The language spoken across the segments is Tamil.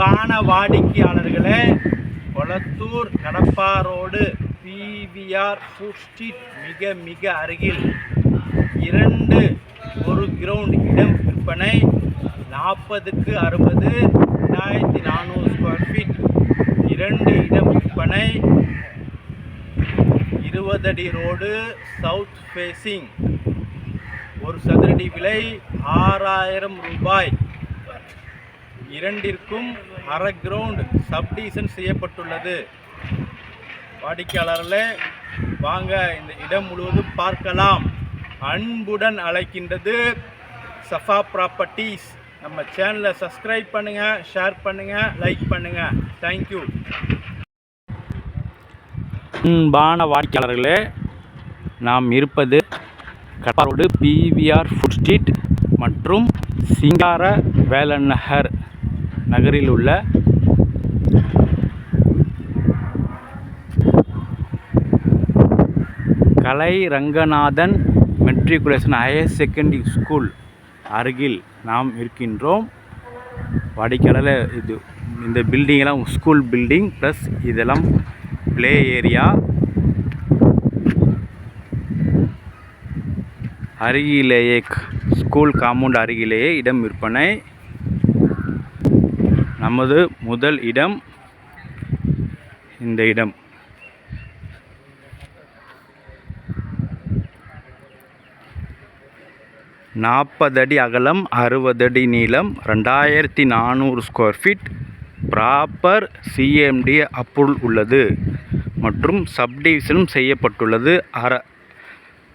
அன்பான வாடிக்கையாளர்களே, Kolathur Kadapa road PVR food street மிக அருகில் 1 கிரவுண்ட் இடம் விற்பனை. 40க்கு 60, 2400 ஸ்கொயர் ஃபீட் 2 இடம் விற்பனை. 20 அடி ரோடு, சவுத் ஃபேசிங். ஒரு சதுரடி விலை 6000 ரூபாய். இரண்டிற்கும் அரை கிரவுண்ட் சப்டிவிஷன் செய்யப்பட்டுள்ளது. வாடிக்கையாளர்களே, வாங்க இந்த இடம் முழுவதும் பார்க்கலாம். அன்புடன் அழைக்கின்றது சஃபா ப்ராப்பர்ட்டிஸ். நம்ம சேனலை சப்ஸ்கிரைப் பண்ணுங்கள், ஷேர் பண்ணுங்கள், லைக் பண்ணுங்கள். தேங்க்யூ. அன்பான வாடிக்கையாளர்களே, நாம் இருப்பது Kadappa road PVR food street மற்றும் சிங்கார வேலன் நகரில் உள்ள Kalai Ranganathan matriculation higher secondary school அருகில் நாம் இருக்கின்றோம். வாடிக்கையாளர், இந்த பில்டிங்கெல்லாம் ஸ்கூல் பில்டிங் ப்ளஸ் இதெல்லாம் ப்ளே ஏரியா. அருகிலேயே ஸ்கூல் காம்பவுண்ட் அருகிலேயே இடம் விற்பனை. நமது முதல் இடம் இந்த இடம். நாற்பது அடி அகலம், 60 அடி நீளம், 2400 square feet. Proper CMD approval உள்ளது மற்றும் சப்டிவிஷனும் செய்யப்பட்டுள்ளது.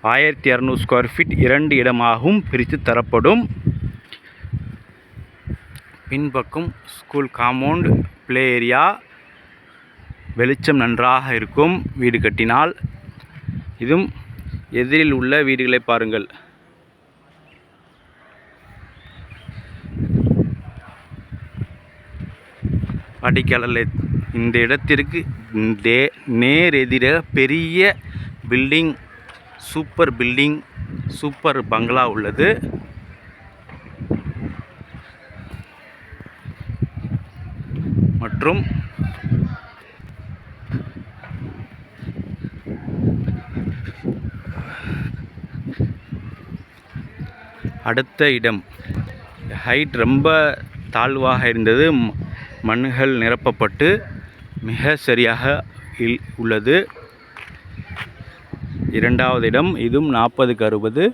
1200 ஸ்கொயர் ஃபீட் 2 இடமாகவும் பிரித்து தரப்படும். பின்பக்கம் ஸ்கூல் காம்பவுண்ட், ப்ளே ஏரியா. வெளிச்சம் நன்றாக இருக்கும் வீடு கட்டினால். இதுவும் எதிரில் உள்ள வீடுகளை பாருங்கள். வாடிக்கையாளர்களே, இந்த இடத்திற்கு நேர் எதிராக பெரிய பில்டிங், சூப்பர் பில்டிங், சூப்பர் பங்களா உள்ளது. மற்றும் அடுத்த இடம் ஹைட் ரொம்ப தாழ்வாக இருந்தது. மண்ணுகள் நிரப்பப்பட்டு மிக சரியாக உள்ளது. இரண்டாவது இடம், இதுவும் 40க்கு 60,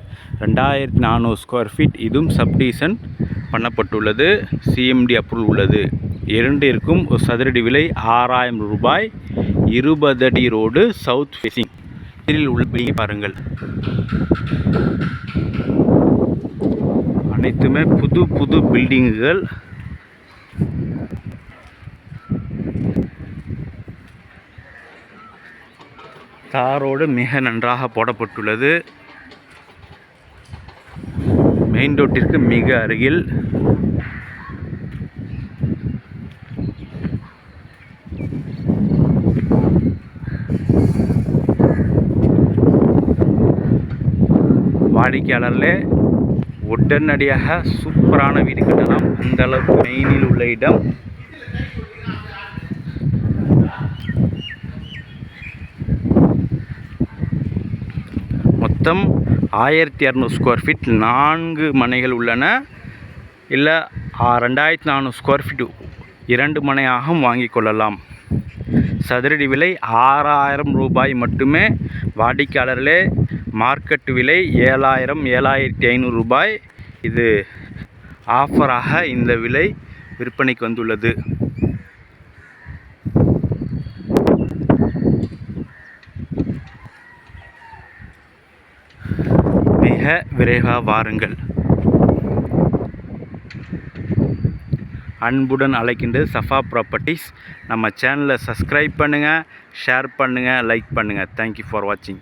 2400 ஸ்கொயர் ஃபீட். இதுவும் சப்டிவிஷன் பண்ணப்பட்டுள்ளது. சிஎம்டி அப்ரூவல் உள்ளது. இரண்டிற்கும் ஒரு சதுரடி விலை 6000 ரூபாய். 20 அடி ரோடு, சவுத் ஃபேசிங். இதில் உள்ள பில்டிங் பாருங்கள். அனைத்துமே புது பில்டிங்குகள். தாரோடு மிக நன்றாக போடப்பட்டுள்ளது. மெயின் ரோட்டிற்கு மிக அருகில். வாடிக்கையாளர்களே, உடனடியாக சூப்பரான வீடு கட்டலாம். அந்த அளவுக்கு மெயினில் உள்ள இடம். மொத்தம் 1200 ஸ்கொயர் ஃபீட் 4 மனைகள் உள்ளன. இல்லை 2400 ஸ்கொயர் ஃபீட் 2 மனையாகவும் வாங்கிக் கொள்ளலாம். சதுரடி விலை 6000 ரூபாய் மட்டுமே. வாடிக்கையாளர்களே, மார்க்கெட் விலை 7000, 7500 ரூபாய். இது ஆஃபராக இந்த விலை விற்பனைக்கு வந்துள்ளது. மிக விரைவாக வாருங்கள். அன்புடன் அழைக்கின்றது சஃபா ப்ராப்பர்ட்டிஸ். நம்ம சேனலை சப்ஸ்கிரைப் பண்ணுங்கள், ஷேர் பண்ணுங்கள், லைக் பண்ணுங்கள். தேங்க்யூ ஃபார் வாட்சிங்.